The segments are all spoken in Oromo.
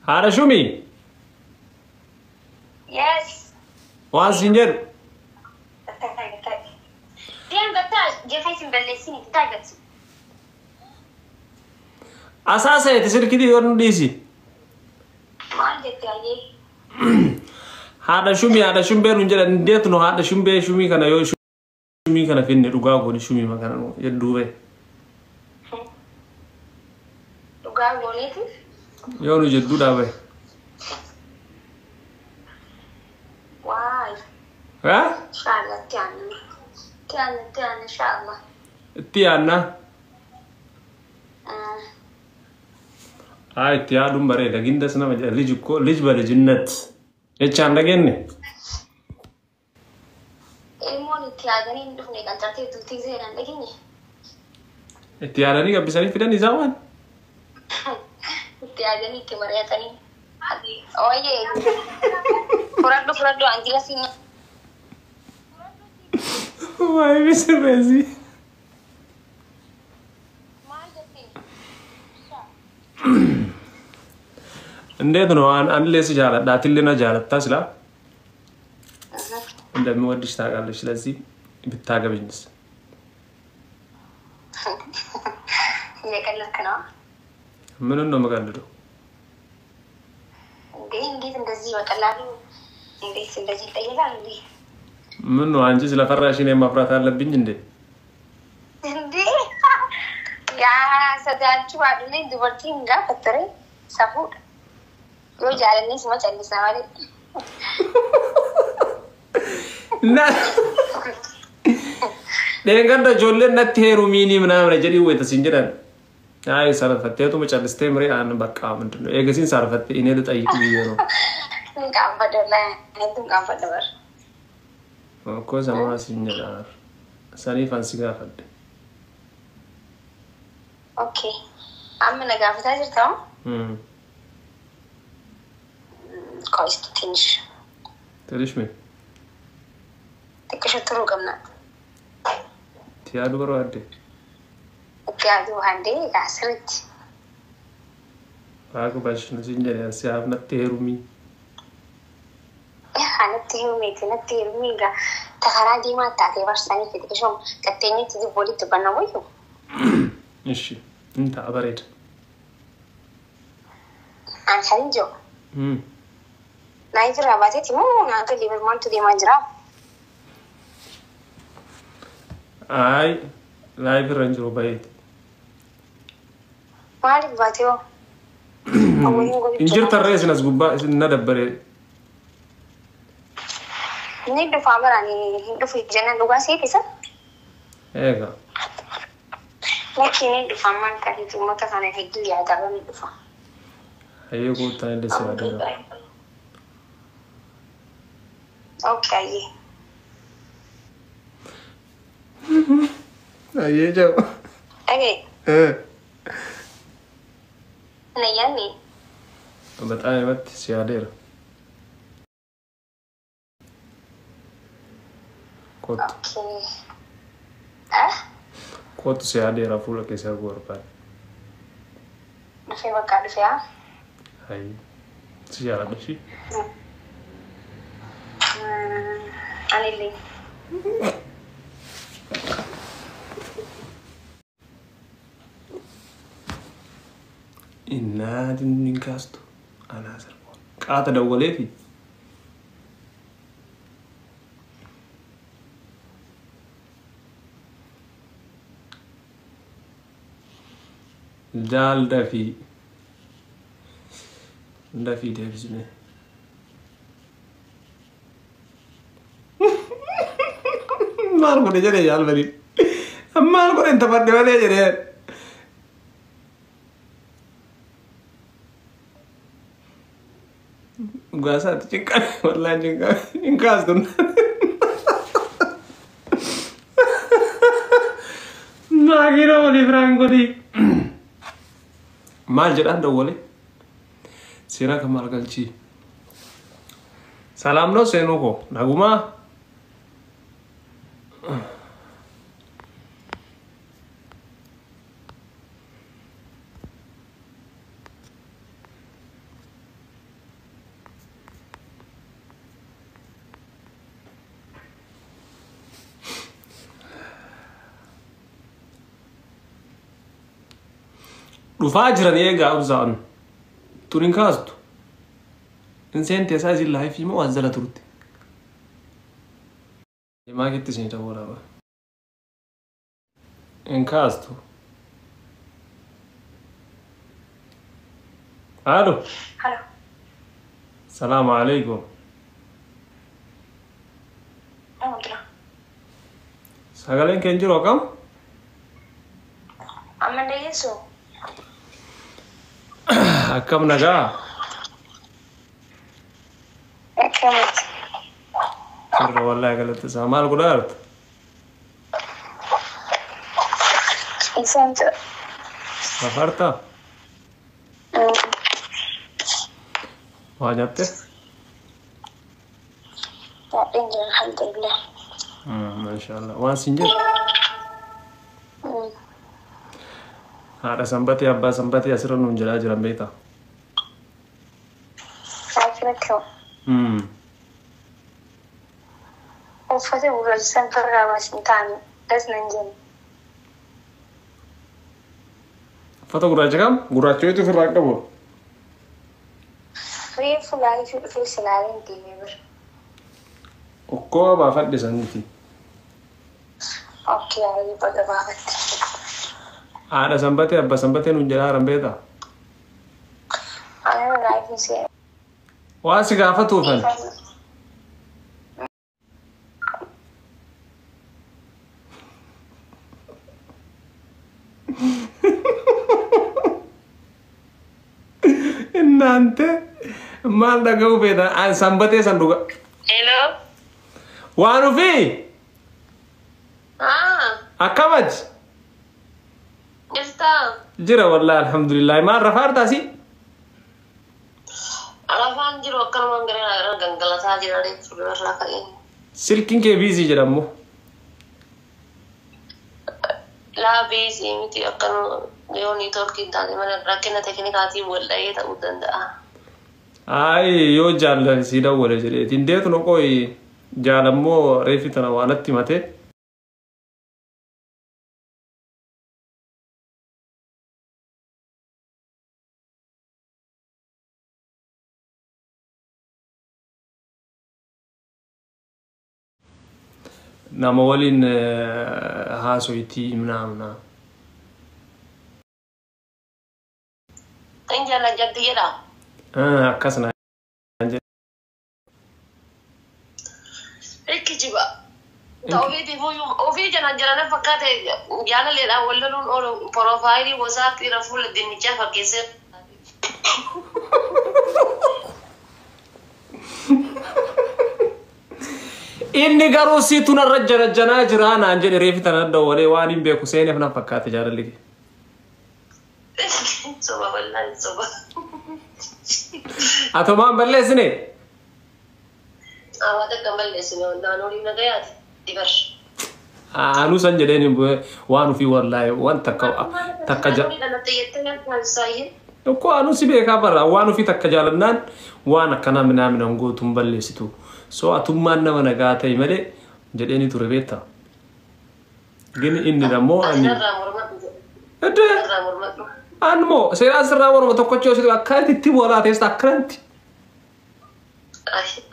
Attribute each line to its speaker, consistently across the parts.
Speaker 1: هذا شومي
Speaker 2: Yes.
Speaker 1: واسنجر
Speaker 2: Diyan batta jefaysin balleessini taagatu.
Speaker 1: أساسا تسير كده يورن ديسي
Speaker 2: Maal jettee ayyee?
Speaker 1: هذا شومي رنجر نديتنو هذا شومي كنا يو شومي كنا فين رجاء كوني شومي ما كنا يدوبه
Speaker 2: Dhugaa gooneeti?
Speaker 1: يو نجدو دابه
Speaker 2: Waay.
Speaker 1: ها
Speaker 2: Inshallah tiyaana inshallah.
Speaker 1: تيانا هاي تيادم بري لكن ده سنا مجال ليج بري جنة إيش عندك إني
Speaker 2: Ilmoon itti yaadanii hin dhufne kan tartee tuutii seenan dhageenye.
Speaker 1: تيادني كم بيساني فيدا نزاوان
Speaker 2: Itti yaadanii itti mari'atanii. Ooyyee. Furadhu anjila siin.
Speaker 1: واي بيسر رزي
Speaker 2: Maal jettee?
Speaker 1: نديتنو أن ليس جالت داتيلنا جالت تاسلا عندما مودي اشتغل ليش لازم بتاعك بيجنس
Speaker 2: Eegalladha kanaa.
Speaker 1: من إنه مقدره
Speaker 2: Endeet እንደዚህ በቀላሉ እንዴት እንደዚህ ይጠይቃል እንዴ?
Speaker 1: منو عنجز لفراشين ما فرات على بيجندي
Speaker 2: እንዴ ያ ሰዳችሁ አይደል ዱበርቲን ጋር ፈጠረ ሰፉድ yoo jaalannis ma callisa malee.
Speaker 1: لا لأن جولة نتهرو ميني منامنا جدي ويتسنجران هاي صرفتي مش على استمري أنا بقى من دونه إيجاسين صرفتي إني ده تأييك بيجينه
Speaker 2: Nggak pada lah, itu nggak pada ber.
Speaker 1: كو زمان سنجران ساني فانسي قافد
Speaker 2: Oke, amma nggak bisa aja tau? Kau istirahat.
Speaker 1: تريش مين
Speaker 2: Tikisah terus kamna.
Speaker 1: تيادو برو أدي
Speaker 2: Oke, aduh hande kasrit.
Speaker 1: باكو باش نسنجران سياب نتهرو مي
Speaker 2: Anatti humi ga takara di mata te barsani ke tikishom katenya tidi boli tu banna wayo.
Speaker 1: إيشي أنت أبريد
Speaker 2: An hanjo. Naik rabate timu na ke Liverpool tu di Manjra.
Speaker 1: هاي لايف رنجرو بايد
Speaker 2: Malik bateo.
Speaker 1: إنجر ترى سناس بوبا ندبر
Speaker 2: Ni du famara ni du fi jana duga si kisa.
Speaker 1: إيجا
Speaker 2: Lakini du faman ka hitu mota kana hitu ya daga ni du fa.
Speaker 1: هيو قلت أنا لسه هذا
Speaker 2: Okay.
Speaker 1: أيه جو
Speaker 2: Okay. Na yani.
Speaker 1: بتأني بت سيادير
Speaker 2: Okay.
Speaker 1: كوت سيادير أفولا كيسا غوربان
Speaker 2: Nafay magkano siya?
Speaker 1: هاي سيارة بشي
Speaker 2: Anili.
Speaker 1: إنها دين كاستو أنا أسربون قاعدة دولي في جال ده في ديفزمي مالكو دي جري جال بري مالكو انت بدي ولا جري غاسات تشكا والله تشكا إن كاستون ما كيرو ولي فرانكو دي مال جدان دولي سيرا كمال قلشي سلام نو سينوكو نغوما dhufaa eegaa ursaan turin kaastu inseen teessaa isin laayifii moo waan jala turte maa kitti isin ta'uu dhaaba in kaastu halo
Speaker 2: Halo.
Speaker 1: salaamu alaikum sagaleen keen jiru akkam
Speaker 2: Amma ndeessu.
Speaker 1: akkam nagaa
Speaker 2: Akkamit.
Speaker 1: irra wallahi galatti isaa maal godhaarta
Speaker 2: Isaan jira.
Speaker 1: safarta waa nyaatte
Speaker 2: Daadhiin jira alhamdulillah.
Speaker 1: maashaallah waan siin jedhu haadha sanbatee abbaa sanbatee asirra nuun jedhaa jiran beektaa
Speaker 2: Saafira koo. Uffata gurraachisan farraa baasiin taa'anii gas nan jenna.
Speaker 1: uffata gurraacha kam gurraacha yoo ofirraa qabu
Speaker 2: Reefu laalii fi dhufee silaaleen deemee bira.
Speaker 1: okkoo baafadhe saniiti
Speaker 2: Okkii yaalii baga baafatti.
Speaker 1: haadha sanbatee abbaa sanbatee nuun jedhaa jiran beektaa
Speaker 2: Ani laalii fi
Speaker 1: waa si gaafatuufan innante maal dhaga'u beektaa sanbatee san dhuga
Speaker 2: Hello.
Speaker 1: waan ufii akkamati
Speaker 2: Jirtaa.
Speaker 1: jira wallahi alhamdulillah maal rafaartaasi
Speaker 2: Alafaan jiru akkanumaan gara gangalataa jiranii fuuldurarraa ka'een.
Speaker 1: silkiin kee biizii jedhamu
Speaker 2: Laabii miti akkanuma yoo niitoorkiin taate mana rakkina teeknikaatiin wal dhahee ta'uu danda'a.
Speaker 1: ay yoo jaallan si dawwale jedheetiin deetu noqoy jaalammoo reefi tana waanatti himate nama waliin haasoyitii imnaamna
Speaker 2: Kan jaallan jatti jedha.
Speaker 1: akkasna
Speaker 2: Rikijiba. Ofii jana fakkaate jaalaleedhaan wal loluun oolu porofaayilii wasaappiirra fuula dinnichaa fakkeessee.
Speaker 1: inni garuu siitun irra janaa jira naan jedhe reefi tana dawwalee waan hin beeku seeneef na fakkaate jaalalli
Speaker 2: Soba bal'aan soba.
Speaker 1: atomaan balleessine
Speaker 2: Awwaata kan balleessine naannoo nagayaati dibar.
Speaker 1: anuu san jedheen waan ufii wallaahi waan takka tokko anuu si beekaa barra waan ufii takka jaalannaan waan akkanaa minaaminaan gootuun balleessitu so atummaan nama nagaa ta'e malee jedheeni ture beektaa gini inni ammoo anmoo seeraan sirraa warma tokkochi hoositu akkanitti boolaa teessa akkanatti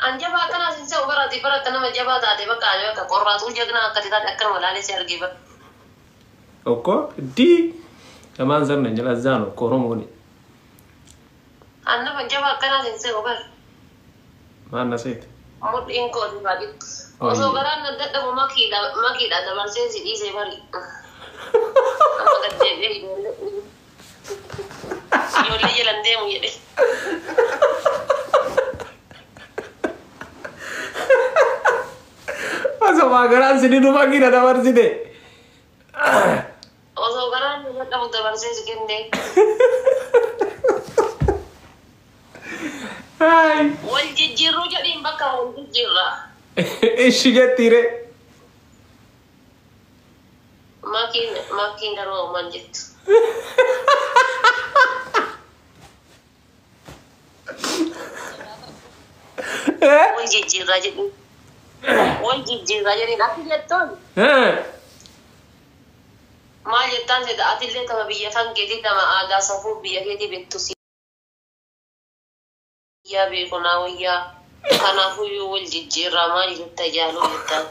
Speaker 2: Anjabaa kana sinse ubarati barata nama jabaa taate bakka ani bakka qorraatu jagna akkati taate akkanuma laalessi argee bara.
Speaker 1: tokko di lamaan sarna jala zaano koromoni
Speaker 2: Annaba jabaa kana sinse ubar.
Speaker 1: maanna seeti
Speaker 2: Mudhiin kooti baadhi. Osoo garaan dadhabu makiidha dabarsee si dhiisee bari. Amma gaddeebi'ee ijoollee jalan deemu jedhe.
Speaker 1: asuma garaan sini dhuma gina dabarsite
Speaker 2: Osoo garaan dadhabu dabarsee si kennee. Wal jijjiirruu jedhiin bakka wal jijjiirraa.
Speaker 1: ishi jettiire
Speaker 2: Makiin garuu man jettu. Wal jijjiirraa jedhiin. Wal jijjiirraa jedhiin akka jettoon ما جتان سيدا أتلي تما بيتان كذي تما آدا سفو بيكذي بتوسي يا بيكونا ويا كنا فيو والجيرة ما جت جالو جتان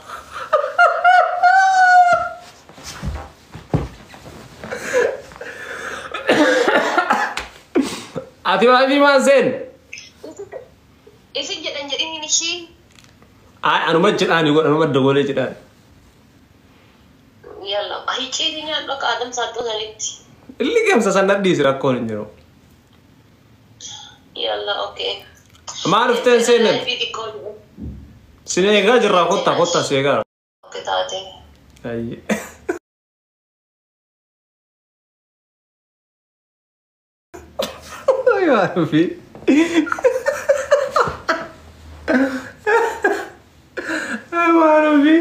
Speaker 1: Ati maafi maan seen?
Speaker 2: Isin jedhan jedhini nishii.
Speaker 1: Anuma jedhaan anuma dagolee jedhaan.
Speaker 2: Yalla ahichii nyaadhu akka Adam Saaddoo sanitti.
Speaker 1: Illi gamsa san nadhiisi rakkoon hin jiru.
Speaker 2: Yalla okay.
Speaker 1: Maal dhufteen seenan? Sin eegaa jirraa kottaa si eegaa.
Speaker 2: Okay taate.
Speaker 1: Ayye. Maafi. Maafi.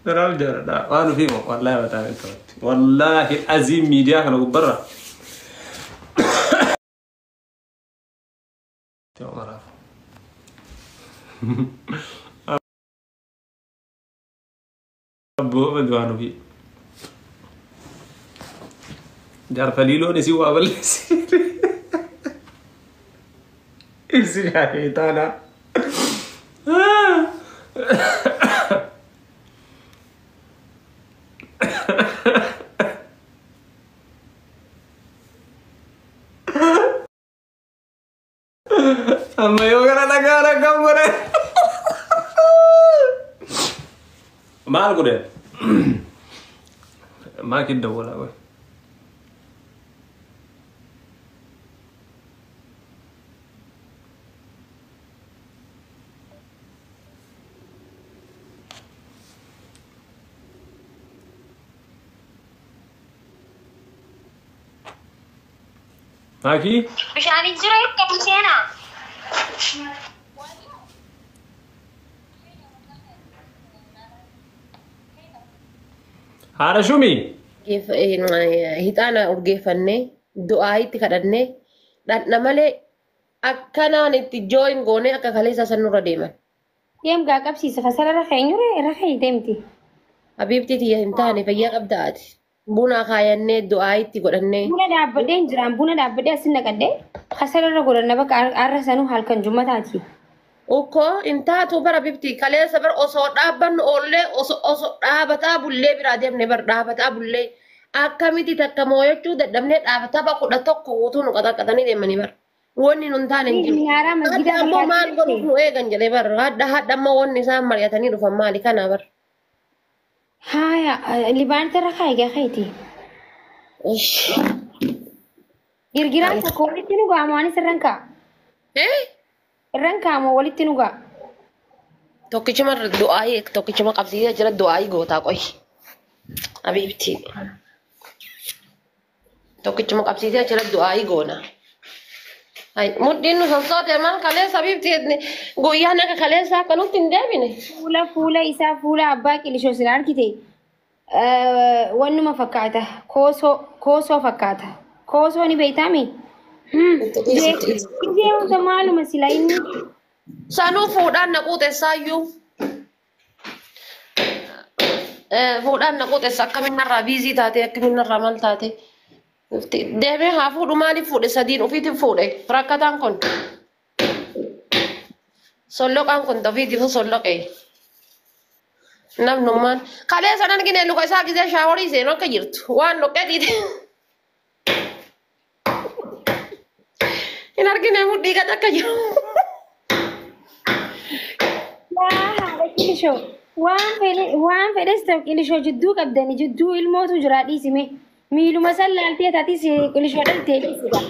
Speaker 1: Terlalu jarang dah. Maafi mau. Wallahi betul itu. Wallahi azim media kalau berra. Tengok marah. Abu Badwanu bi. Jar falilo ni si wabal si. Isi hari tanah. Amma yoga na negara kamu. Maal ko de maa kidda wala way Maki
Speaker 2: Bishaan jira akka seena.
Speaker 1: haadha shumi
Speaker 3: hixaana urgeeffannee du'aayitti kadhannee dhandha malee akkanaan itti jooyin goonee akka kaleessa san nurra deeman.
Speaker 4: Deem gaa qabsiisa fasala rafeenyure rafee deemti.
Speaker 3: Habiibti tiyya hin taane fayyaa qabda ati. Buna kaayannee du'aayitti godhannee.
Speaker 4: Buna dhaabbadhee hin jiraan buna dhaabbadhee asin naqadhee fasala irra godhanna bakka arra sanuu halkan jummataati.
Speaker 3: Ukko intaatu bara bifti kaleessa bara osoo dhaabbannu oollee osoo dhaabataa bullee biraa deemne bara dhaabataa bullee akkamitti takka mooyachuu dadhabnee dhaabataa bara 11 guutuu nu qaxaqatanii deemanii bara. Wanni nun taane hin jiru.
Speaker 4: Nyaaraa masgidaa
Speaker 3: Ammoo maal godhuuf nu eegan jedhee bara hadda ammoo wanni isaan mari'atanii dhufan maali kana bara.
Speaker 4: Haya libaanta irra kaayigaa kaayiti. Girgiraan tokko walitti nu ga'a maanis irraan ka'a. Irraan ka'a moo walitti nu ga'a.
Speaker 3: Tokkichuma du'aayii tokkichuma qabsiisee jira du'aayii gootaa qoy. Habiibti. Tokkichuma qabsiisee jira du'aayii goona. Ay mudhiin nu sosoote maal kaleessa habiibti guyyaan akka kaleessa akka nutti hin deebine.
Speaker 4: Fuula isaa fuula abbaa qilishoo sila argite. Wannuma fakkaata koosoo fakkaata. Koosoo ni beeytaami. Deemsa maaluma sila inni.
Speaker 3: Sanuu fuudhaan naquu teessaayyuu. Fuudhaan naquu teessa akkaminarraa biizii taate akkaminarraa maal taate. Deemee haa fuudhu maaliif fuudhe sadiin ofiitiin fuudhe rakkataan kun. Solloqaan kun ofiitiif solloqee. Namnummaan kalee sanan argine luka isaa gisee shaaworii seenu akka jirtu waan dhoqqee dhiite. Hin argine mudhii gad akka jiru.
Speaker 4: Qilishoo waan fedhes ta'u qilishoo jidduu qabdanii jidduu ilmootu jira dhiisime. Miiluma san laaltee taatis qilishoo dhaltee dhiisudha.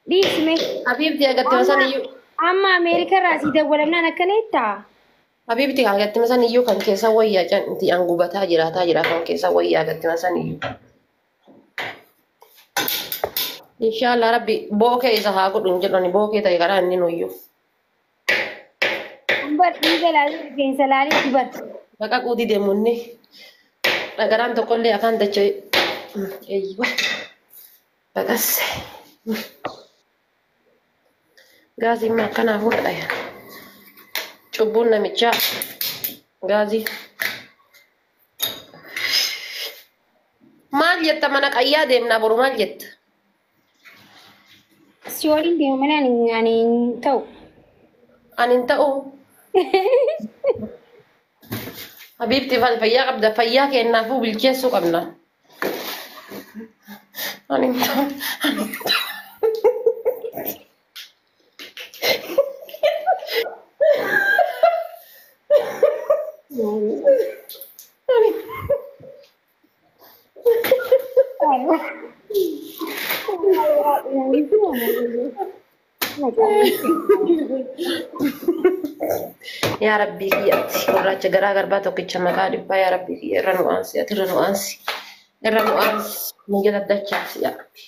Speaker 4: Dhiisime.
Speaker 3: Habiibti agatti masan iyyuu.
Speaker 4: Amma Ameerikaa irraa sii dawwalamnaan akkana jettaa?
Speaker 3: Habiibti agatti masan iyyuu kan keessa wayyaa canti angubataa jiraataa jira kan keessa wayyaa agatti masan iyyuu. Inshallah rabbi bookee isa haa godhun jedhani bookee ta'e karaa inni nuyyuu.
Speaker 4: Bar dhiiga laalii rifeensa laalii dubar.
Speaker 3: Baqa quutii deemunni dhagaraan tokkollee afaan dachee. Eeyyiba baqas gaasiin akkanaa fuudha. cubbuun namichaa gaazii. Maal jetta mana qayyaa deemnaa boru maal jetta?
Speaker 4: Si waliin deemu malee ani hin ta'u.
Speaker 3: Ani hin ta'u. Habiibti fayyaa qabda fayyaa kennaafuu bilcheessuu qabna. Ani hin ta'u. Ya Rabbi kiyyaatti gurraacha garaa garbaa tokkicha maqaa dhibbaa ya Rabbi kiyya irra nu aansi ati irra nu aansi nu jala dachaasi ya Rabbi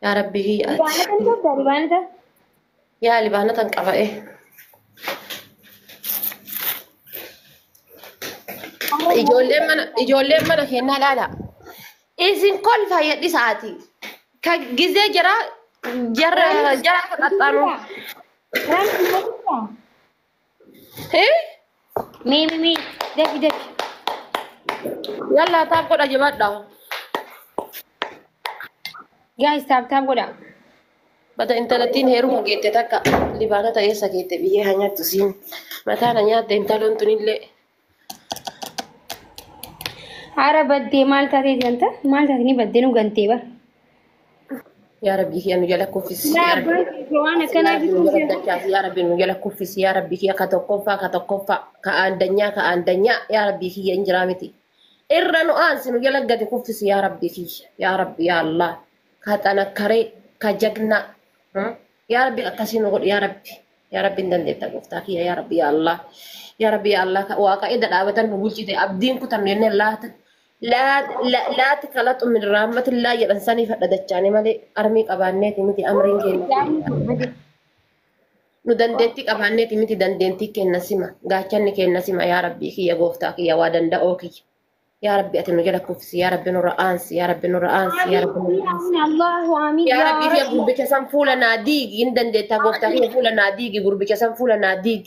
Speaker 3: ya Rabbi kiyyaatti yaa libaanatan qaba'e ijoolleen mana kennaa laala isin kolfa yedhi sa'aatii ka gizee jara fudhattaanu
Speaker 4: Mi, defi.
Speaker 3: yalla taaf godha jabadha
Speaker 4: Guys, tap godha.
Speaker 3: bata intalattiin heeruma geette takka libaanota eessa geette biyyee hanyattu siin mataana nyaatte intaloon tunillee
Speaker 4: Hara baddee maal taatee janta? Maal taatee ni baddee nu gantee bar.
Speaker 3: yaa rabbii kiyya nu jala kuffisi yaa rabbii nu jala kuffisi yaa rabbii kiyya ka tokkoffaa ka aandanyaa yaa rabbii kiyya hin jiraa miti irra nu aansi nu jala gadi kuffisi yaa rabbii kiyya yaa rabbii yaa Allah ka xanakkaree ka jagna yaa rabbii akkasii nu godhu yaa rabbii hin dandeetta gooftaa kiyya yaa rabbii yaa Allah yaa rabbii yaa Allah waaqa edda dhaabatan nu bulchite abdiin kutannu jennee laata لا تكلت من رحمة الله يلنساني فددچاني مالي أرمي قبانيتي متي أمرين كينا ندندنتي قبانيتي متي دندنتي كينا سيما غاچاني كينا سيما يا ربي كي يا غوفتاك يا وادن داوكي يا ربي أتنو جلك كفسي يا ربي نور أنسي يا ربي نور أنسي يا ربي نور أنسي
Speaker 4: الله آمين
Speaker 3: يا ربي يا غربك سام فولا ناديك يندندتا غوفتاك يا فولا ناديك غربك سام فولا ناديك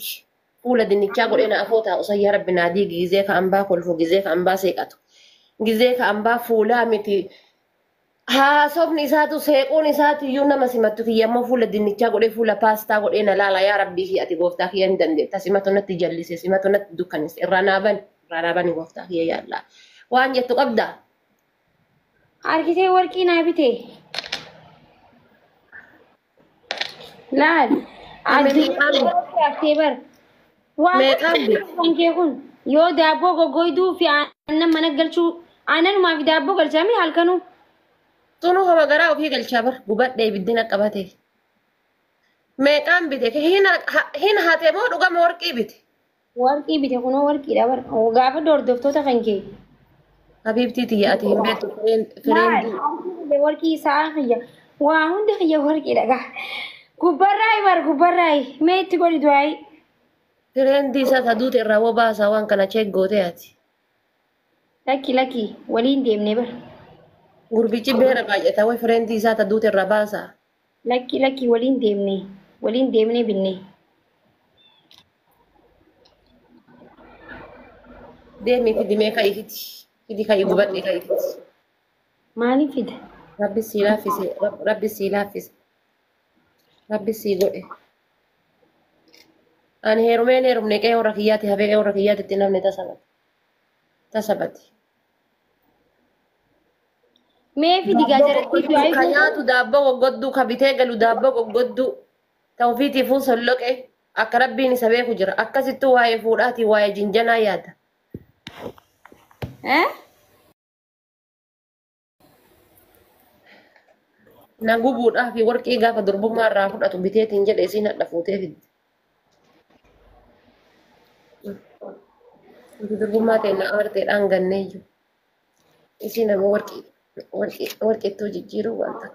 Speaker 3: فولا دنيكا غورينا أفوتا أصي يا ربي ناديك جزيك أمبا كل فوق جزيك أمبا سيكاتو gizee ka ambaa fuulaa miti haasofni isaatu seequun isaatu iyyuu nama simattu kiyyammoo fuula dinnichaa godhee fuula paastaa godhee na laala yaa rabbii kiyya ati gooftaa kiyya hin dandeetta simatu natti jallise simatu natti dukkanise irraa naabani gooftaa kiyya yaallaa waan jettu qabdaa
Speaker 4: Argitee warqii naa bitee. Laal. Addee bar. Waan kee kun yoo daabboo goggoyduu fi aannan mana galchuu aannanumaa fi daabboo galchaame halkanuu.
Speaker 3: Tunu hama garaa ofii galchaa bar gubadhee ibiddina qabate. Meeqaan bite hin hatee moo dhugama warqii bite?
Speaker 4: Warqii bite kunoo warqiidha bar gaafa hordoftoota kan kee.
Speaker 3: Habiibtii tiyya ati hin beektu fireendii.
Speaker 4: Warqii isaa kiyya waa hundi kiyya warqiidha gaa. Gubbarraayi bar gubbarraayi mee itti godhi du'aayi.
Speaker 3: Fireendii isaa saduuti irraa woo baasaa waan kana cheeggootee ati.
Speaker 4: Lakki waliin deemnee bar.
Speaker 3: Gurbichi beera baay'ata way fireendii isaa saduuti irraa baasaa.
Speaker 4: Lakki waliin deemnee binnee.
Speaker 3: Deemi fidi mee ka'ifiti. Fidi ka'ii gubadhee ka'ifiti.
Speaker 4: Maaliif fida?
Speaker 3: Rabbi sii laaffise. Rabbi sii godhe. Ani heerumne qe'ee warra kiyyaati hafee qe'ee warra kiyyaati itti namni tasabati.
Speaker 4: Mee fidi gaajaratti
Speaker 3: Ka nyaatu daabboo goggodduu ka bitee galu daabboo goggodduu ta'ufiitiifuu solloqe akka rabbiin isa beeku jira. Akkasittuu waa'ee fuudhaatii waa'ee jinjanaa yaada. Na gubuudhaa fi warqii gaafa durbummaa irraa fudhatu biteetiin jedhe isiin hadha fuutee fidde. Durbummaa ta'e na amarteedhaan ganneeyyu. Isiin ammoo warqeettuu jijjiiruu wanta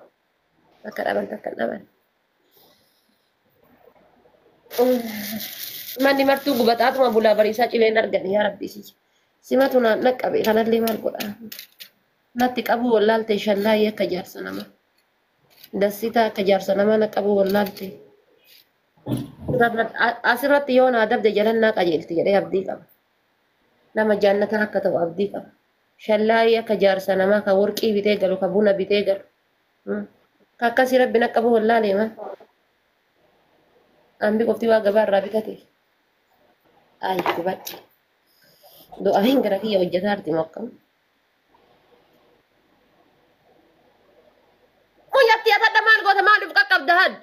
Speaker 3: akka dhaban takka dhaban. Manni martuu gubataatuma bulaa bariisaa cileen argani yaa rabbii simatu naan dhaqqabe kanallee maal godhaa. Natti qabuu wallaalte shallaayyee akka jaarsa namaa. Dassitaa akka jaarsa namaa na qabuu wallaalte. asirratti yoo naa dabde jalannaa qajeelti jedhee abdii qaba. Nama jaannata akka ta'u abdii qaba. Shallaayii akka jaarsa namaa ka warqii bitee galu ka buna bitee galu. Ka akkasii rabbi naqqabu wallaalee man. Ambi qofti waa gabaa irraa bitate. Ayi gubadhe. Du'aafiin gara kiyya hojjetaa arti mokkam. Muyyatti atadda maal goota maaliif qaqqabda hadda?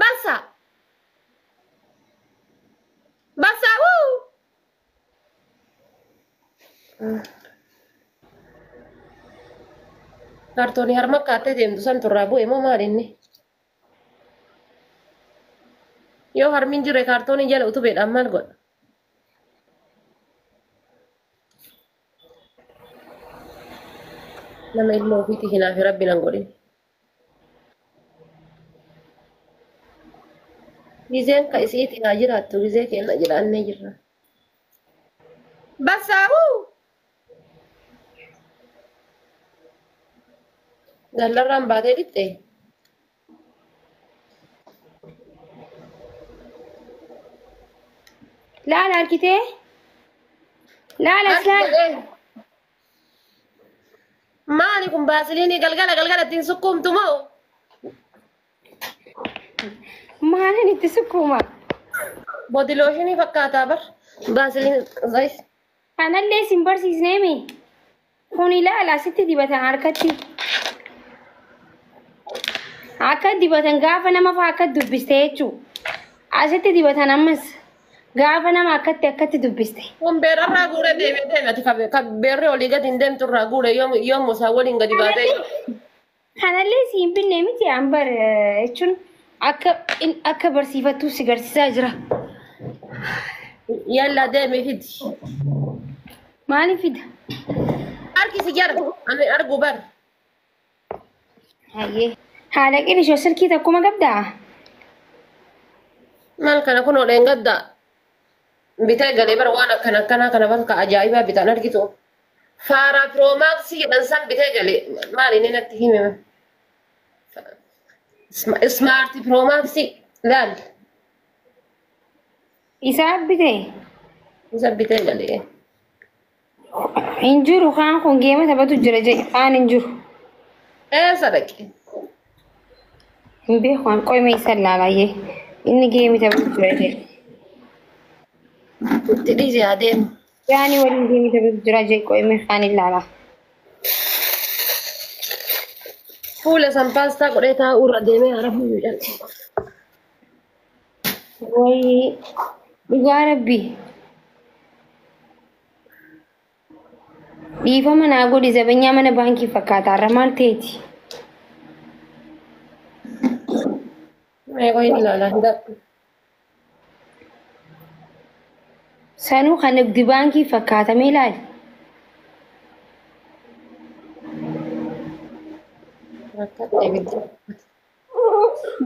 Speaker 3: Bassa. Bassa wuu. Kartoonii harma akkaattee deemtu san turraa bu'e moo maal inni? Yoo harmiin jirre kaartoonii jala utubeedhaan maal godha? Nama ilma ofiitii hinaafi rabbi nan godhin. Gizeen ka isiiti haa jiraattu gizee kenna jiraannee jirra. Basaawuu! Gallarraan baatee dhixxee.
Speaker 4: Laala harkitee? Laala islaam.
Speaker 3: Maali kun baasiliinii galgala ittiin sukkuumtu moo?
Speaker 4: Maalin itti sukkuuma?
Speaker 3: Boodilooshinii fakkaataa bar. Baasiliin zayis.
Speaker 4: Kanallee sin barsiisneemi. Kun ilaala asitti dibatan harkatti. Akka dibatan gaafa nama fa'aa akka dubbiste jechuudha. Asitti dibatan ammas gaafa nama akkatti dubbiste.
Speaker 3: Kun beerarraa guuree deemati ka beerree olii gadi hin deemturraa guuree yoo musaa waliin gadi baatee.
Speaker 4: Kanallee si hin binne miti ambar jechuun akka barsiifattuu si garsiisaa jira.
Speaker 3: Yalla deemee fidi.
Speaker 4: Maaliif fida?
Speaker 3: Harkisi jara ani argu bar.
Speaker 4: Hayyee. Haala qilishoo silkii takkuma qabdaa?
Speaker 3: Maal kana kun oleen gaddaa. Bitee galee bara waan akkanaa kana bakka ajaa'ibaa bitaan argitu. Faaraa piroomaksii jedhan san bitee galee maali inni natti hime? Ismaartii piroomaksii laal.
Speaker 4: Isaa bitee?
Speaker 3: Isa bitee galee.
Speaker 4: Hin jiru kaan kun geema taphatu jira jedhe kaan hin jiru.
Speaker 3: Eessa dhaqe?
Speaker 4: Hin beeku waan qoyma isa laalaayee inni geemi taphatu jira jedhe.
Speaker 3: Itti dhiisee adeemu.
Speaker 4: Yaani waliin geemi taphatu jira jedhe qoyma kaan ilaalaa.
Speaker 3: Fuula san paastaa godhee taa'uu irra deemee harafuu jedhan.
Speaker 4: Wayii dhugaa rabbii. Dhiifama naa godhi zabeenyaa mana baankii fakkaata irra maal ta'eeti?
Speaker 3: Mee qoyin ilaalaa hin dadhu.
Speaker 4: Sanuu kan nagdi baankii fakkaatamee ilaali.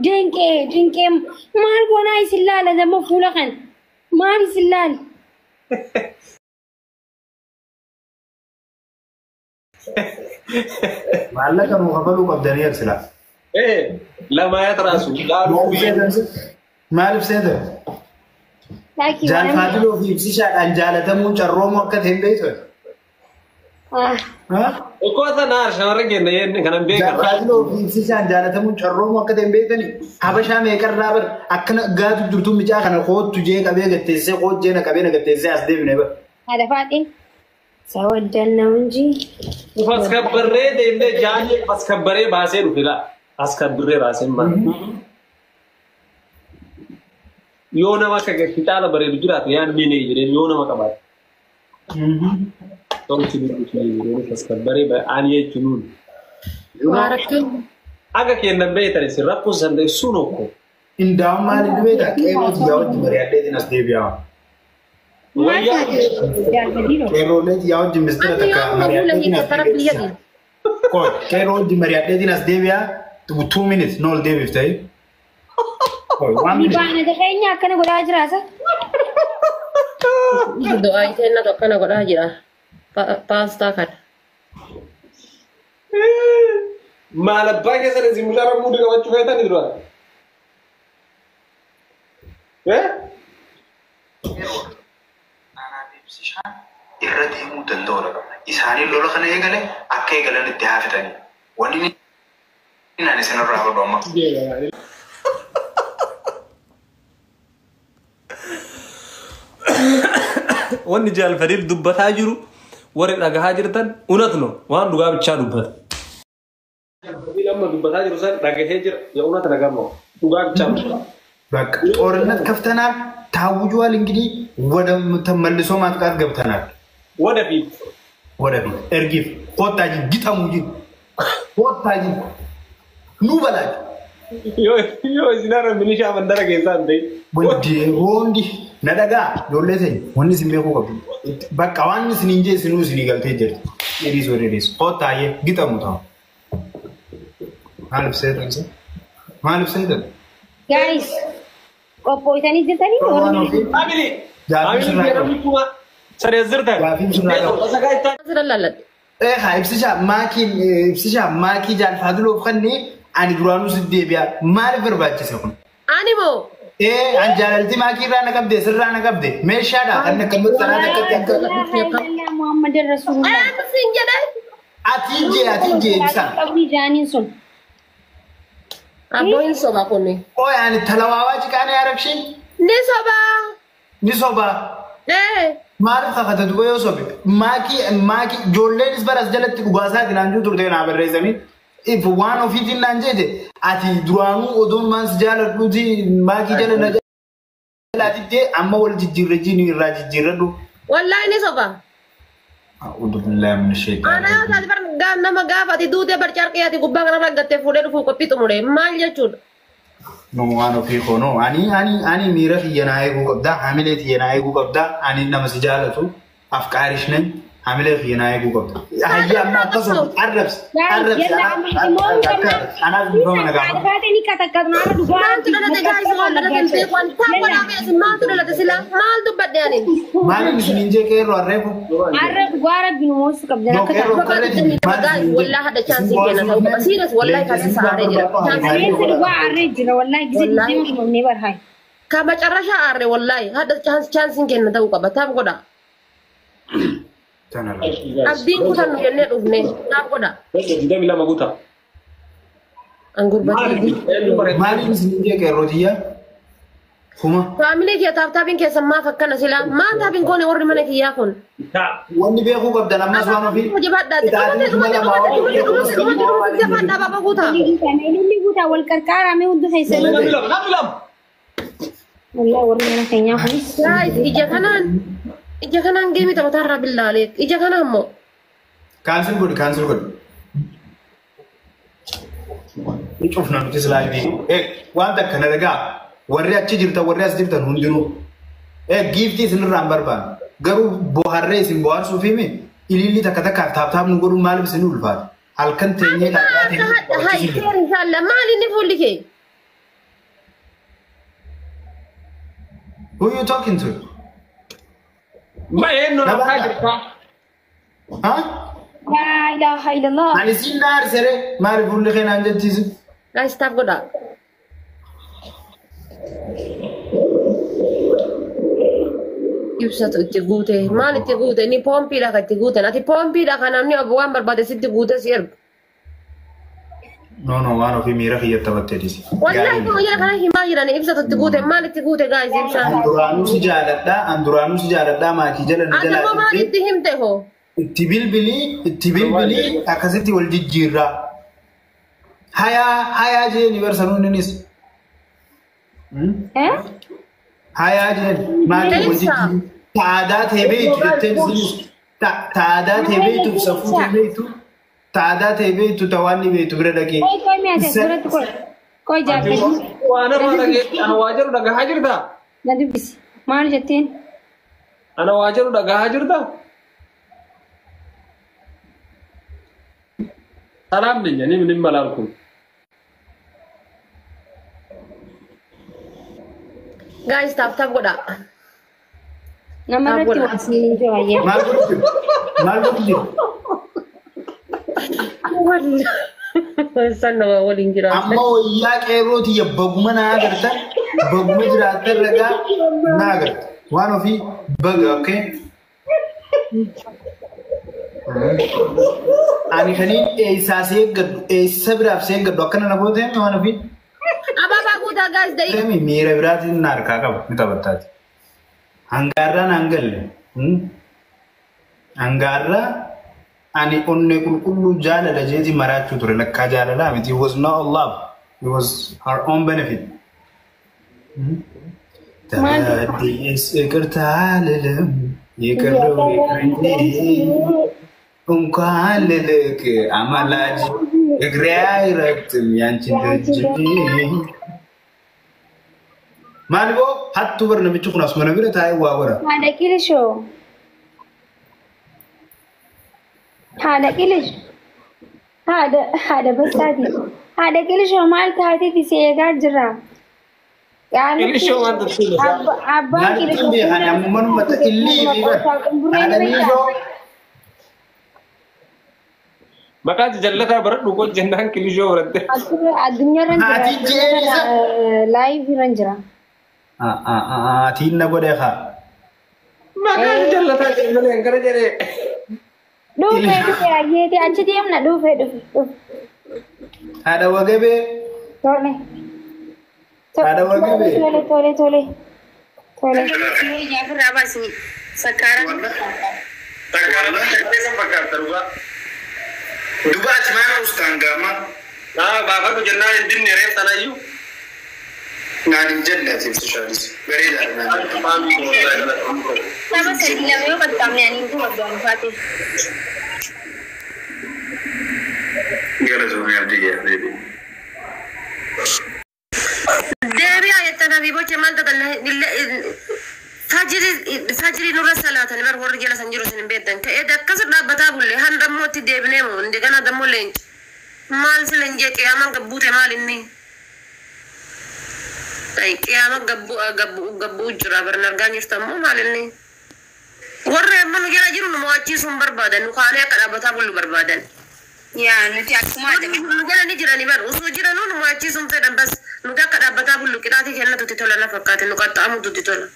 Speaker 4: Dinqee maal goonaa isin laala damma fuula kan maal isin laali?
Speaker 5: Maallaqa nu kafaluu qabdanii arsila.
Speaker 1: Lama yaa taraasu.
Speaker 5: Maaliif seeta? Jaalfatiloo fi ibsishaadhaan jaalatamuun carroomoo akka ta'e hin beektu.
Speaker 1: Okoota naar shamarran kenna yenne kanan beekan.
Speaker 5: Jaalfatiloo fi ibsishaan jaalatamuun carroomoo akka ta'e hin beekani. Habashaa meeqarraa bar akkana gaatu jirtu micaa kana koottu jee qabee gatteessee koot jee na qabee na gatteessee as deemne bar.
Speaker 4: Haadha Faatiin sawaddannaa inji.
Speaker 1: Faskabbarree deemnee jaanni faskabbaree baasee dhufe laa. Faskabbarree baasee maal. Yoo nama akka fixaala bareedu jiraatu yaan miinee jedheen yoo nama qabaate. Tonti biqiltuu faskabbaree aan jechuun. Aga kennan beektan isin rakkoo san sun okko.
Speaker 5: Indaa'u maali dhubeedha qeerooti yaa wajji mari'adheetiin as deebi'aa. Qeerooleeti yaa wajji mistira takka mari'adheetiin as deebi'aa. Qeeroo wajji mari'adheetiin as deebi'aa 2 minutes nool deebiif ta'e.
Speaker 4: Dibaana keenya akkana godhaa jiraasa.
Speaker 3: Doa iteenna akkana godhaa jira. Paastaa kana.
Speaker 1: Maal abbaa keessan isin mucaa rammuu qabachuu feetan dura.
Speaker 5: irra deemuu danda'u dha. Isaanii lola kana eegale akka eegalan itti haafatanii. Wanni inni isinirraa godhu amma.
Speaker 1: Wanni jaalfadiif dubbataa jiru warri dhagahaa jirtan unatno waan dhugaa bichaa dubbata. Jaalfadiif amma dubbataa jiru san dhagahee jira yaa unata dhagamoo dhugaa bichaa dubbata.
Speaker 5: Bakka ጦርነት ከፍተናል ታውጇል። እንግዲህ ወደ ተመልሶ ማጥቃት ገብተናል። ወደፊት እርግፍ ቆጣጂ ግጠሙጂ ቆጣጂ ኑ በላጅ
Speaker 1: ዮ ዝናረ ምንሻ መንደረ ገዛ እንዴ
Speaker 5: ወንዲ ነደጋ ዶለተኝ ወንዲ ሲሜኮ ቀብ በቃ ዋንስ ንንጄ ስኑ ስኒ ገልቴ ጀር ኢሪስ ወሬሪስ ቆጣዬ ግጠሙታው ማልፍ ሰይደን
Speaker 4: Guys, ቆይተን ይዘተኒ
Speaker 1: አሚኒ አሚኒ ሰረዝርታ ተሰጋይታ
Speaker 3: ስለላለ
Speaker 5: ibsisha maaki jaalfaduloo fannee ani duraanuu siddeebi'a maaliif barbaachise kun
Speaker 3: animo
Speaker 5: an jaalalti maakii irraa na qabde sirraa na qabde meeshaadha kan akka mutsaraa akka
Speaker 4: Muhammad Rasulullah
Speaker 3: sin jedhe
Speaker 5: ati je ibsa
Speaker 4: qabri jaaniin sun
Speaker 3: abboin soba kunni
Speaker 5: ani talawaawaa ciqaana yaarakshin
Speaker 3: ni soba
Speaker 5: maaliif kakata duba yoo sobe maakii ijoolleen baras jalatti dhugaasaa dinaanjuu turte naa barreessanii if waan ofiitiin naan jeete ati duraanuu odoon maans jaaladhuuti maakii jala na jalaatittee amma wal jijjiirrajiin irraa jijjiirradhu
Speaker 3: wallahi ni soba
Speaker 5: a'udhu billahi minash shaitani
Speaker 3: ana taati bar nama gaafati duutee bar carqiyaati gubbaa kana raggattee fuudhee dhufuu qophii xumure maal jechuudha
Speaker 5: no waan ofii kono ani miira xiyyanaa eeguu qabda hamilee xiyyanaa eeguu qabda ani nama si jaalatu afqaarish nan hamilee xiyyanaa eeguu qabda hayya amma akkasuma arrabs anaaf dhufama nagaa
Speaker 4: baatanii katakkaatnaara dhugaa
Speaker 3: maaltu dhalate gaayis waan dhalatan beekan taapha dhaabees maaltu dhalate sila maal dubbadde ani
Speaker 5: maalin isin injee qeerroo arreefu
Speaker 4: arra dhugaa rabbi nu moosu qabdana
Speaker 3: gaayis wallaa hadda chaansii kenna ta'uu qaba siiras wallaahi kan saaree jira
Speaker 4: Areessa dhugaa arree jira wallahi gise deema himamnee barhaay
Speaker 3: ka macarrashaa arre wallaahi hadda chaansiin kenna ta'uu qaba taaf godha abdiin kutannu jennee dhufne taaf godha
Speaker 1: dami lama guta
Speaker 3: angurbatii
Speaker 5: maalin isin injee qeerrootiyaa kuma
Speaker 3: faamilee kiyya taaptaabiin keessan maaf akkana sila maan taabiin koone warri mana kiyyaa kun
Speaker 5: wanni beekuu qabdan ammas waan ofii
Speaker 3: jabaadhaa baba guutaa
Speaker 4: ililli guutaa wal qarqaaramee hundi keessanii wallahi warri mana keenyaa kunis
Speaker 3: guys ija kanaan geemi taphatarraa billaalee ija kana ammoo
Speaker 5: cancel godhi ni cufna nuti slide waan takka na dagaa warri achi jirtan warri as jirtan hundinuu giiftii isinirraan barbaadu garuu boharree isin bohaarsuuf hime ililli takka takkaaf taaptaap nu godhu maaliif isin ulfaate halkan teenyee
Speaker 3: inshallah maal inni fuulli kee
Speaker 5: who you talking to
Speaker 1: ma eenno na jirta
Speaker 5: huh
Speaker 4: la ilaha illallah
Speaker 5: ani sin naar sere maaliif fuulli kee naan jettiisu
Speaker 3: guys taaf godha ibsatu itti guute maal itti guute ni pompiidha kan itti guuten ati pompiidha kan namni waan barbaade sitti guute si ergu
Speaker 5: no waan ofii miira kiyyatta battee disi
Speaker 3: wallahi kuma jala kana himaa jiran ibsatu itti guute maal itti guute gaayis ibsaan
Speaker 5: an duraanuu si jaaladhaa maakii jala na
Speaker 3: ati maal itti himte hoo
Speaker 5: itti bilbilii akkasitti wal jijjiirraa hayaa jeeni barsanuuninis hayaa jeen maakii wal jijjiirraa taadaa teebeetu jetteen sinis taadaa teebeetu safuu teebeetu taadaa teebeetu tawaanni beetu bira dhaqee
Speaker 4: koy mi'aate duratti koy jaalatanii
Speaker 1: waan irraa dhagee ana waa jedhu dhagahaa jirta
Speaker 4: na dubbisi maal jetteen
Speaker 1: ana waa jedhu dhagahaa jirta salaam dinya ni malalkum
Speaker 3: guys taaf godha
Speaker 4: namarratti waasiin jiru ayyee
Speaker 5: maal godhu
Speaker 3: sanna waliin jira
Speaker 5: amma wayyaa qeerrooti yabbaguma naa agartan بقوم جرات الرجال ناقر وانو في بقى اوكي أنا خلين إحساسي قد إحسابي أفسي قد وكنا نبوده وانو في
Speaker 3: أبا بقول ده guys ده
Speaker 5: كمي ميرا برات النار كاكا متبتات هنگارا نانگل هنگارا أني أني كل جالة لجيتي مرات شو ترى لك جالة لا it was not love it was her own benefit تبدي إسكرت عالم يكرر عندي أمكان لك عملاج إغرايرت يانشين تجري مالبو حتى برنا بيشوفنا اسمنا بيرة تاي واورا
Speaker 4: هذا كيلشو هذا كيلش هذا بس هذا كيلشو مال تاتي تسيجار جرا
Speaker 1: كيلشو ما تقول
Speaker 4: أبا
Speaker 5: نانتين دي هني أمم مت إللي بيبر هذا ميشو
Speaker 1: مكان جلتها برد نقول جنان كيلشو برد
Speaker 4: الدنيا رنجرا
Speaker 5: هاتي جيريسا
Speaker 4: لايف رنجرا
Speaker 5: تين نقول يا خا
Speaker 1: مكان جلتها جنان كره جري
Speaker 4: دوفه يدي أجدي أمنا دوفه
Speaker 5: هذا وجبه هذا وجبه
Speaker 4: تولي
Speaker 2: Ya berapa sih sekarang?
Speaker 1: Sekarang saya sempat terbuka.
Speaker 5: Duba cimana ustangama
Speaker 1: Nah, bapak tu jenah din nere sana yu.
Speaker 5: ngani jannah sih socialis berida
Speaker 2: Sama saya bilang yo kami ani itu abang Fatih.
Speaker 5: gala zona dia baby
Speaker 3: deebi ayatana bibo cemal dadalla fajiri nurra salatan bar warri jala sanjiru sin bedan ka eda kasar da bata bulle han dammo ti debne mo inde gana dammo len mal silen je ke aman gabbute mal inni ay ke aman gabbu jura bar nargani stammo mal inni warre man jala jiru mo achi sum barbadan nu khane ka bata bullu barbadan
Speaker 2: Ya nanti aku mau ada.
Speaker 3: jala ni jirani bar usu jiranu mo achi sum te dan bas nu da ka bata bullu kidati kenna to titola na fakate nu ka tamu to titola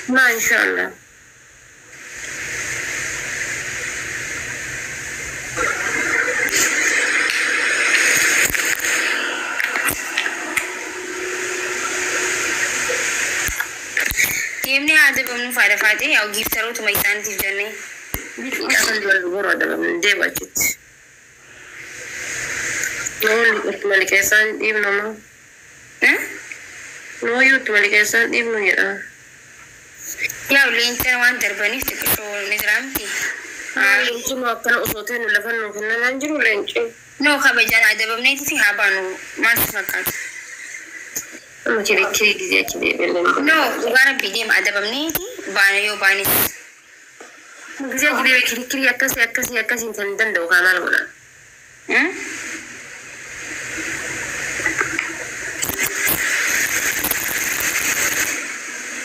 Speaker 3: ما إن شاء الله
Speaker 2: Game ni ada belum file Fatih atau gift taruh tu macam ni jadi.
Speaker 3: ini akan jual borot dalam dia budget no malikesan ibnu ma no yut malikesan ibnu ya
Speaker 2: Ya ulin terwan terbani sekitar nisramti.
Speaker 3: lenci ma kana usoten lafan no kana lanjiru lenci
Speaker 2: No kabejan ada belum ni tu sih habanu masih sakat.
Speaker 3: amma kire kire gize kire belen
Speaker 2: No bukan bidim ada belum ni bani yo bani.
Speaker 3: gize kire kire akasi tan do kana lona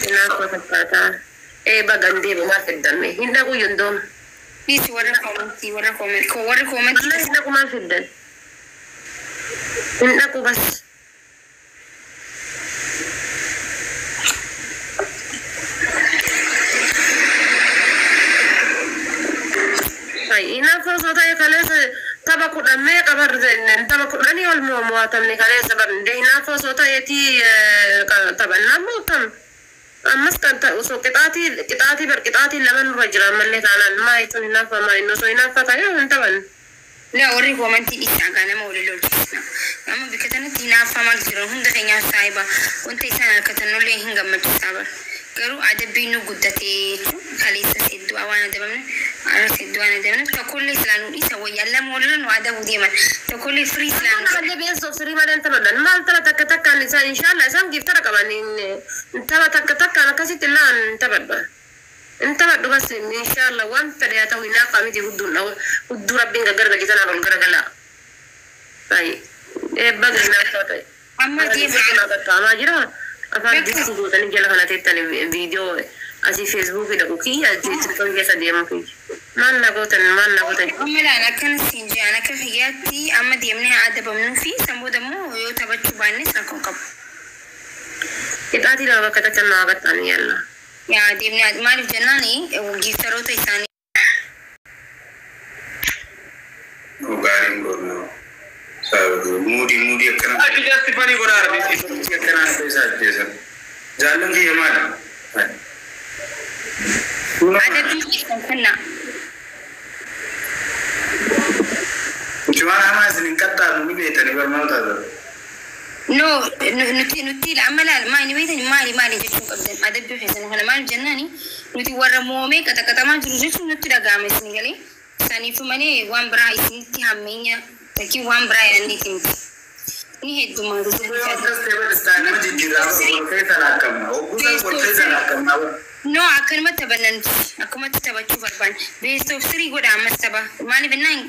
Speaker 3: ina ko tata bagande ma fiddan me hinda ko yondom
Speaker 2: Bisi warna comment. Kau warna comment.
Speaker 3: hinda ko ma fiddan hinda ko bas ay ina ko so tay kale taba ko dan me kabar den taba ko dani wal mo atam ni kale sabar de ina ko so tay ti taba namu tam أمس كانت وسو قطعتي لمن رجل من اللي كان ما يتون ينافع ما ينسو ينافع تايا انتبن
Speaker 2: لا أوري كومنتي إستعجانا ما أقول له كذا أما بكتنا تنافع ما تجرون هم دخينا سايبا وانت إسنا كتنو ليه هنگا متسابا كرو عاد بينو قدتي خليسة سيدوا وانا دبنا على سيدوا وانا دبنا تقول لي سلانو إسوا يلا مولن وعدا وديما تقول لي فري سلانو
Speaker 3: أنا بدي بيسوف سري ما انتبن ما ترى تك إن شاء الله سام جيف ترى كمان إن ترى تك أنا كسيت الله انتبن انتبه بس إن شاء الله وان ترى يتوه ناقة ميتي ودو ربنا قرر كتنا بالقرر لا طيب بقى ناقة
Speaker 2: أما دي
Speaker 3: ما جرا أفعل ديسي تاني جل خنا تاني فيديو أسي فيسبوك إذا كوكي أسي تكون كيسا ديما كوكي ما نقطن
Speaker 2: أما لا أنا كان سينجي أنا كحياتي أما دي منها عادة بمنو في سمو دمو يو تبتشو بانيس نكون قب
Speaker 3: Itaati lama kata cannaa gattanii yalla.
Speaker 2: yaa deemnee maaliif jennaani giiftaroota isaanii
Speaker 5: Ugaariin godhuu. Muudii akkana.
Speaker 1: Ati jasti fanii godhaa rabbi.
Speaker 5: Akkana isaa ajjeesan. Jaallan kiyya maali?
Speaker 2: adabbii keessan kennaa.
Speaker 5: Cumaan hamaa isin hin qaxxaamu ni beekani barnoota dha.
Speaker 2: No, nuti amala maali beekani maali jechuun qabdan adabbii keessan kana maaliif jennaani nuti warra moomee qaxaqatamaa jiru jechuun nutti dhaga'ame isin galee saniifu malee waan biraa isinitti hammeenya fakkii waan biraa yaadneeti miti. Ni heddumaa
Speaker 5: Akkas ta'e badistaa nama jijjiirraa walka'ee sana akkamna. Ogguusan walka'ee sana akkamna.
Speaker 2: no akkanumatti taphannan akkumatti taphachuu barbaanne best of 3 godha ammas tapha maaliif jennaan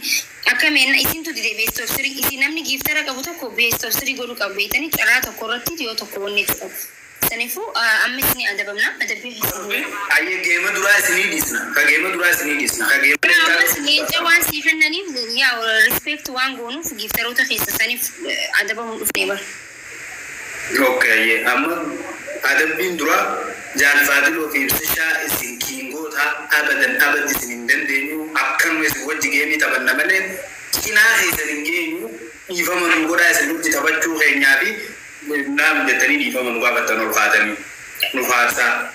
Speaker 2: akkameen isintu dide best of 3 isin namni giiftara qabu tokko best of 3 godhuu qabu beektanii carraa tokko irratti yoo tokko wanni jedhamu. Sanifu amma isin adabamna adabbii keessanii.
Speaker 5: Ayyee geema duraa isinii dhiisna. Ka geema duraa isinii dhiisna. Ka geema
Speaker 2: ammas leenca waan sii kennaniif yaa respect waan goonuuf giiftaroota keessa saniif adabamuu dhufnee bara.
Speaker 5: Okay, ayyee amma adabbiin duraa jaalfaatiloo fi ibsishaa isin kiingoota abadan isin hin dandeenyu akkanuma isin wajji geemii taphanna malee cinaa keessan hin geenyu dhiifama nu godhaa isin wajji taphachuu keenyaa fi naam jettanii dhiifama nu gaafattan ol kaatanii nu faarsaa.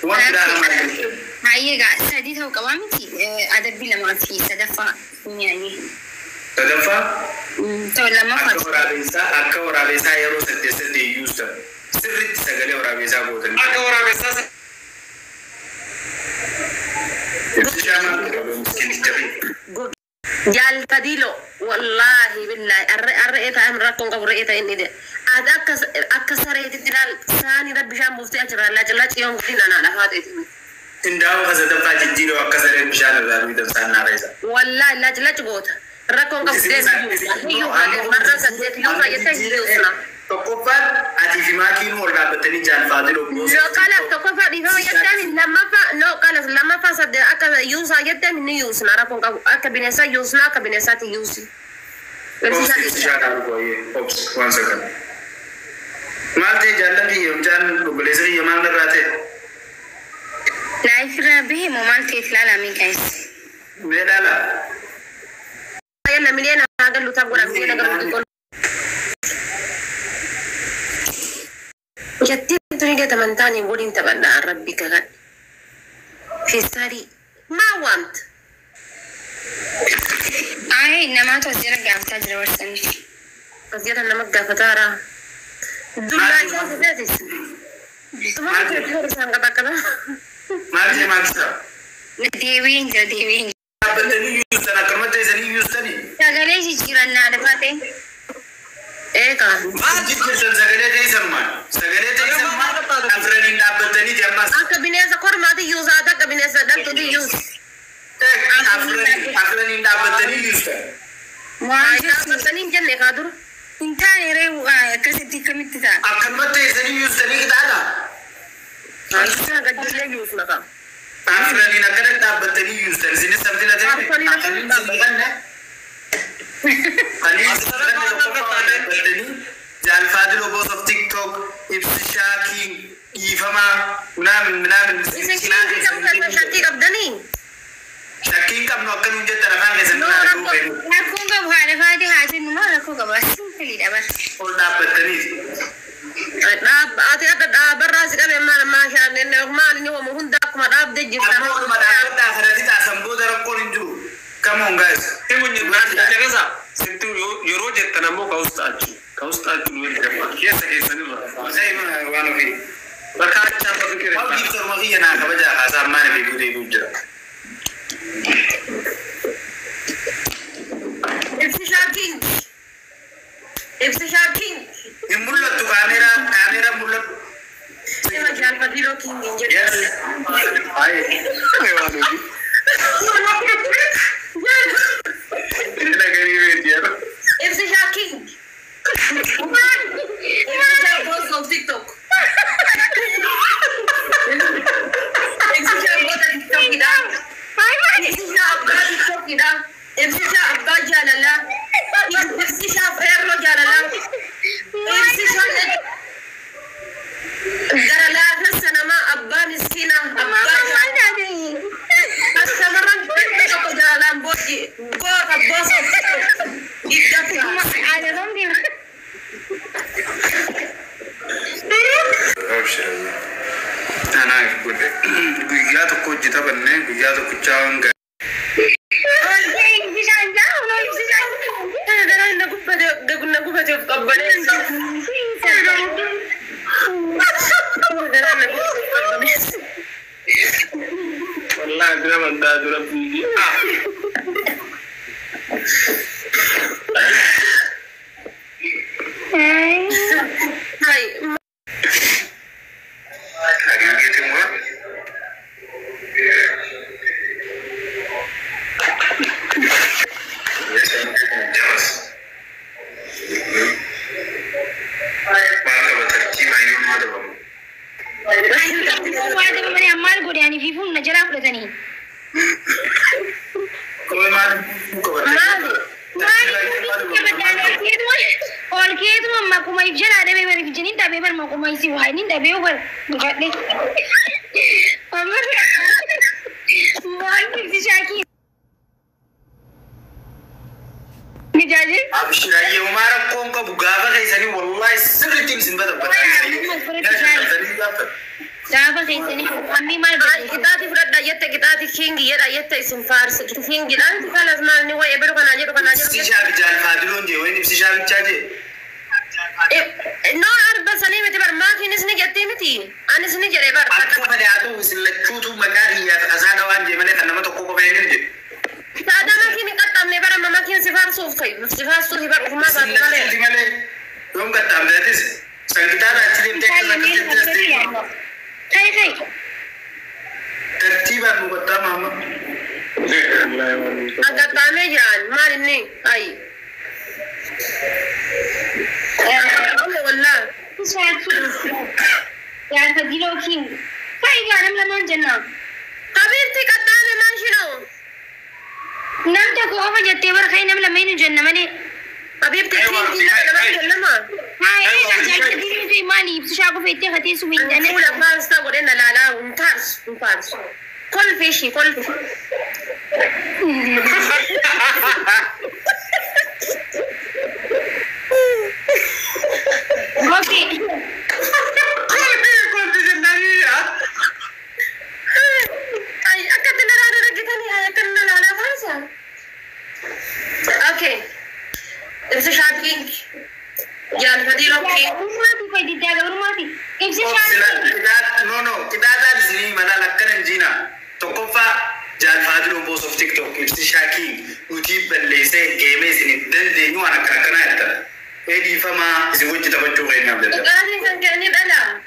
Speaker 5: Waan biraa namaa jirtu.
Speaker 2: Hayyeegaa sadii ta'uu qabaa miti adabbii lamaa fi sadaffaa nyaanyee.
Speaker 5: Sadaffaa
Speaker 2: Ta'u lammaffaa.
Speaker 5: akka waraabessaa yeroo saddeessatti iyyuusta sirriitti sagalee waraabessaa gootan.
Speaker 1: Akka waraabessaa
Speaker 5: Ibsishaa maal jedhamu miskiinicha fi.
Speaker 3: Jaltadilo wallahi billahi arre eta am rakon qabu reeta inni de ada akka sareetitti dal saani rabbi shaan buuftee achirraa lacilla ciyoon gudina na lafateeti.
Speaker 5: Indaawu kasattaffaa jijjiiroo akka sareen bishaan irraa bitan saannaa reessa.
Speaker 3: Wallahi lacilla cigoota rakon qabu deemu marran saddeet yoo fayyadee jiruusna.
Speaker 5: Tokkoffaan ati fi maakiin ol dhaabbatanii jaalfaatiloo buusa.
Speaker 3: No kala tokkoffaa dhiifama jettaan lammaffaa no kala lammaffaa saddeet akka yuusaa jettaan inni yuusna rakon qabu akka bineensaa yuusna akka bineensaatti yuusi.
Speaker 5: One second. Maal ta'e jaalladhi yoomjaan obboleessa kiyya maal irraa ta'e?
Speaker 2: Laayifirraa bahee moo maal ta'eef ilaalaa guys?
Speaker 5: Mee ilaala.
Speaker 3: Yalla miliyoona hagallu ta'uu godha miliyoona galu. Jattiin tuni de tamantaani waliin taphadhaa rabbi kagan. Feestaarii maa want?
Speaker 2: Ay namaatu as jira gaaftaa jira barsaniif.
Speaker 3: As jira nama gaafataara. Dullaa isaa sidatis. Tumaa jirti hori isaan qaba qaba.
Speaker 5: Maal ta'e maal ta'a?
Speaker 2: Deebiin jira.
Speaker 5: Dhaabbatanii yuustan akkanumatti ta'isanii yuustanii.
Speaker 2: Sagalee jijjiirannaa lafa ta'e.
Speaker 3: Eegaa.
Speaker 5: Maal jijjiirtan sagalee ta'isanu maal? Sagalee ta'isanu maal? Afraniin dhaabbatanii jammas.
Speaker 3: Akka bineensa kormaati yuusaa akka bineensa dhaltuuti yuusi.
Speaker 5: Afraniin dhaabbatanii yuustan.
Speaker 2: Waan
Speaker 3: Dhaabbatanii hin jenne kaa dura.
Speaker 2: hin taane reewu akkasitti akkamitti ta'a?
Speaker 5: Akkanumatti ta'isanii yuustanii qixaadha.
Speaker 3: Isaan gajjillee yuusna kaa.
Speaker 5: Afraniin akkana dhaabbatanii yuustan isinis sabdila ta'e. Afraniin dhaabbatanii. Jaalfaatiloo boos of TikTok ibsishaa kiin dhiifamaa minaamin
Speaker 3: Shakii qabdanii.
Speaker 5: shakkiin qabnu akka nuun jettan afaan keessatti
Speaker 2: Rakkoon qabu haadha faadii haa jennu moo rakkoo qaba? Asiin filiidha bara.
Speaker 5: ol dhaabbattanii.
Speaker 3: Ati akka dhaabarraa si qabe maal inni homu hunda akkuma dhaabdee jirta.
Speaker 5: Amma oluma dhaabbataa kanatti taasan booda rakkoon hin jiru. Come on guys.
Speaker 1: yeroo jettan ammoo ka'ustaachuu nu erga keessanirra.
Speaker 5: Waan ofii.
Speaker 1: Bakkaachaa bakka
Speaker 5: Maal giiftar makiyya naa kabajaa haasaa ammaan beekuu deebi'u jira.
Speaker 3: Ibsi shaakiin.
Speaker 5: Hin mul'attu kaameeraa mul'atu.
Speaker 3: Sima jaalfatiloo kiin jedhu.
Speaker 5: Yes. Aye. Nagari beetiyaa.
Speaker 3: Ibsi shaakiin. Ibsi shaakiin of TikTok. Ibsi shaakiin TikTokidha. Ibsi shaakiin TikTokidha. Ibsi shaakiin jaalala. Ibsi shaakiin feerroo jaalala. Ibsi shaakiin nuti of qabbaneessa.
Speaker 1: والله أنا من داد ربي
Speaker 3: Hai.
Speaker 4: يعني في فم نجرا فلتني قال كيد ما كم يفجر هذا بيبر يفجرين ده بيبر ما كم يسوي هاي ده بيبر مجدد ما يفجر شاكي نجاجي
Speaker 5: أبشر أيه ومارك كون كبوغابا كيساني والله سرتين سنبدا
Speaker 4: Gaafa keessanii hammi maal godhe?
Speaker 3: Kitaati fudhadha jette kitaati kingi jedha jette isin faarsi kingiidhaan kanas maal ni wayya biru kana jedhu kana jedhu.
Speaker 5: Ibsishaa bijaan faadiloon jee wayin ibsishaa bichaa jee.
Speaker 3: No arba sanii miti bar maakiinis ni jettee miti anis ni jedhee bar.
Speaker 5: Akka fadaatu sillachuutu maqaa hiyyaata kasaadha waan jee malee kan nama tokko qofa hin jee.
Speaker 3: Saada maakiin hin qaxxamne bara amma maakiin si faarsuuf fa'i si faarsuuf bar ofumaa baatu malee.
Speaker 5: Sillachuuti malee yoom qaxxamteetis sankitaadha achi deemtee akka jettee.
Speaker 4: Hey.
Speaker 5: Tertiban buat mama.
Speaker 3: Agak tame jiran, mal ini, ay. Wallah.
Speaker 4: Ya fadilo king. Kai garam lamon janna.
Speaker 3: Kabir ti katane man shino.
Speaker 4: Nam ta ko afa jatte bar kai nam lamain janna mane.
Speaker 3: Kabir ti king di lamon janna ma.
Speaker 4: Hai ina jalte di fi mani ibsisha ko fete khati su min janna.
Speaker 3: Kula fasta godin la la untars. Kol fishi.
Speaker 4: Okay.
Speaker 3: Ay, akan tenara kita ni akan nalala fasa. Okay. Ibsisha king. Jangan fadilo king.
Speaker 4: Mati fai di daga mati. Ibsisha.
Speaker 5: No. Kita ada di sini mana lakkan jina. Tokofa jangan fadilo bos of TikTok. Ibsisha king. Uji berlese game sini dan denyu anak kakak itu. Edi fama sebut kita baca kayaknya bela.
Speaker 3: Kali kan kini dalam.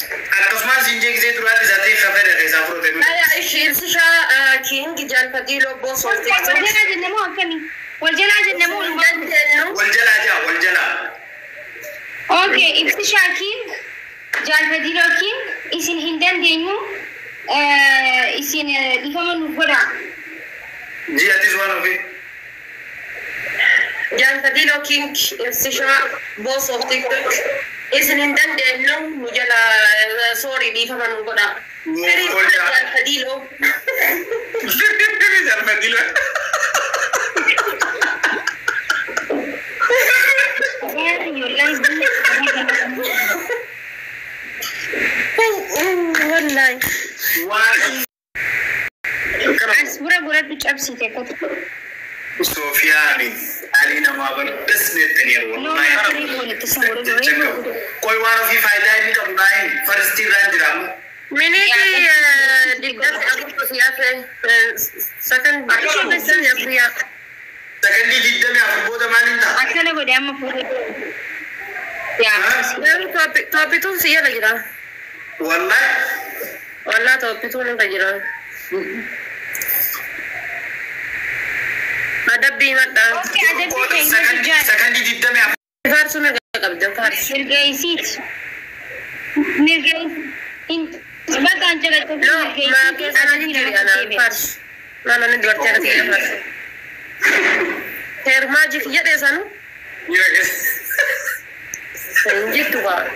Speaker 5: Atasman sinjek saya turun di zati kafe dari safro temu.
Speaker 3: Saya ibsisha king jangan fadilo bos of TikTok.
Speaker 4: Waljala jennamo akami. Waljala jennamo.
Speaker 5: Waljala.
Speaker 4: Okay, ibsisha king. Jangan fadilo king. Isin hindan denyu. Isin ifaman nufora.
Speaker 5: Ji atis one of it.
Speaker 3: Jangan fadilo king ibsisha bos of TikTok. Isin hindan denyu mujala sorry di ifaman nufora. Jangan fadilo.
Speaker 5: Jangan fadilo.
Speaker 3: Wallahi.
Speaker 4: Burat dicapsi tekot.
Speaker 5: Sofiani, Alina Maban, this net
Speaker 4: Wallahi.
Speaker 5: Koi one of you find that you come by first drum.
Speaker 3: Mene ki dikkat aku siapa second siapa
Speaker 5: Secondly, did them have both the man in that?
Speaker 4: Akala go dama puro. Ya.
Speaker 3: Tapi tu siapa lagi dah? Wallah tapi tu ni lagi dah. Ada bimat dah.
Speaker 4: Okay, ada bimat.
Speaker 5: Secondly, did them have
Speaker 3: Fars में कब जब fars.
Speaker 4: Nirgai. In sebab anjala tu.
Speaker 3: No, मैं क्या sana ni kiri ana fars. Mana ni dua cara kiri fars. Hair magic ya deh sanu.
Speaker 5: Yes.
Speaker 3: Senjit tu kan.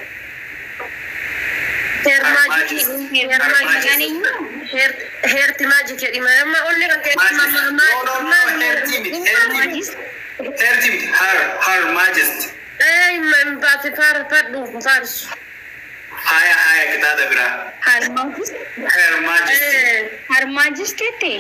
Speaker 3: Hair magic ti magic ya di mana? Ma oleh kan kayak
Speaker 5: No, hair timid, her majesty.
Speaker 3: Berarti fars.
Speaker 5: Haya kita ada berapa?
Speaker 4: Har majesty te.